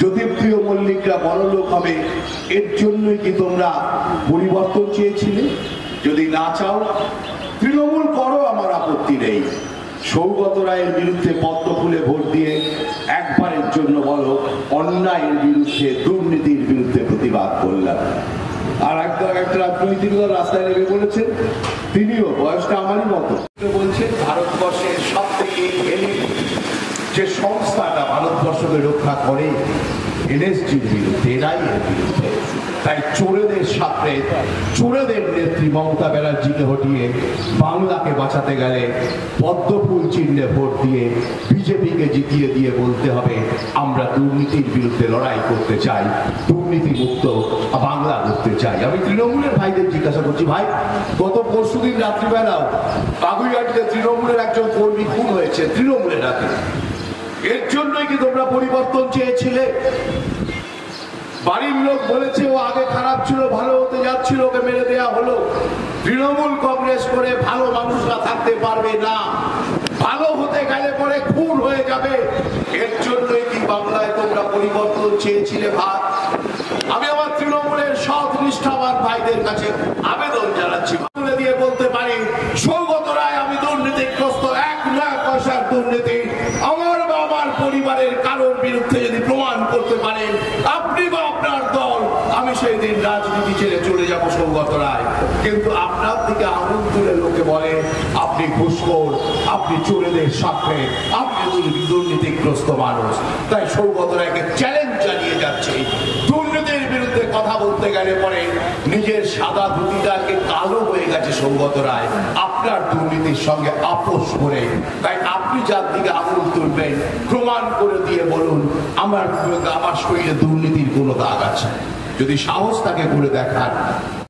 জ্যোতিপ্রিয় মল্লিকরা বড়লোক হবে, এর জন্যই কি তোমরা পরিবর্তন চেয়েছিলে? যদি না চাও তৃণমূল করো, আমার আপত্তি নেই। সৌগত রায়ের বিরুদ্ধে পদ্ম ফুলে ভোট দিয়ে একবারের জন্য বলো অন্যায়ের বিরুদ্ধে, দুর্নীতির বিরুদ্ধে প্রতিবাদ করলাম। আর একটা রাজনৈতিক দল রাস্তায় নেমে বলেছেন, তিনিও বয়সটা আমারই মতো, বলছেন ভারতবর্ষের সব থেকে যে সংস্থাটা ভারতবর্ষকে রক্ষা করে এনএসজির বিরুদ্ধে, এরাই এর বিরুদ্ধে। তাই চোরেদের সাথে চোরেদের নেত্রী মমতা ব্যানার্জিকে হটিয়ে বাংলাকে বাঁচাতে গেলে পদ্মফুল চিহ্নে ভোট দিয়ে বিজেপিকে জিতিয়ে দিয়ে বলতে হবে আমরা দুর্নীতির বিরুদ্ধে লড়াই করতে চাই, দুর্নীতি মুক্ত বাংলা করতে চাই। আমি তৃণমূলের ভাইদের জিজ্ঞাসা করছি, ভাই গত পরশুদিন রাত্রিবেলাও বাগুইহাটিতে তৃণমূলের একজন কর্মী খুন হয়েছে তৃণমূলের হাতে। এর জন্যই কি তোমরা পরিবর্তন চেয়েছিলে? বাড়ির লোক বলেছে ও আগে খারাপ ছিল, ভালো হতে যাচ্ছিল, ওকে মেরে দেওয়া হলো। তৃণমূল কংগ্রেস করে ভালো মানুষরা থাকতে পারবে না, ভালো হতে গেলে পরে খুন হয়ে যাবে। এর জন্যই কি বাংলায় তোমরা পরিবর্তন চেয়েছিলে? ভাত আমি আমার তৃণমূলের সৎ নিষ্ঠাবান ভাইদের কাছে আবেদন জানাচ্ছি, বলে দিয়ে বলতে পারি সৌগত রায় আমি দুর্নীতিগ্রস্ত, 1 লাখ পয়সার দুর্নীতি আমার বা আমার পরিবারের কারোর বিরুদ্ধে যদি প্রমাণ করতে পারেন আপনি বা আপনার দল, আমি সেই দিন রাজনীতি ছেড়ে চলে যাব সৌগত রায়। কিন্তু আপনার দিকে আঙুল তুলে লোকে বলে আপনি ঘুষখোর, আপনি চোরেদের সাথে, আপনি দুর্নীতিগ্রস্ত মানুষ। তাই সৌগত রায়কে চ্যালেঞ্জ জানিয়ে যাচ্ছে, দুর্নীতির বিরুদ্ধে কথা বলতে গেলে পরে নিজের সাদা ধুতিটাকে কালো হয়ে গেছে সৌগত রায় আপনার দুর্নীতির সঙ্গে আপোষ করে। তাই আপনি যার দিকে আঙুল তুলবেন প্রমাণ করে দিয়ে বলুন আমার শরীরে দুর্নীতির কোনো দাগ আছে। যদি সাহস তাকে করে দেখান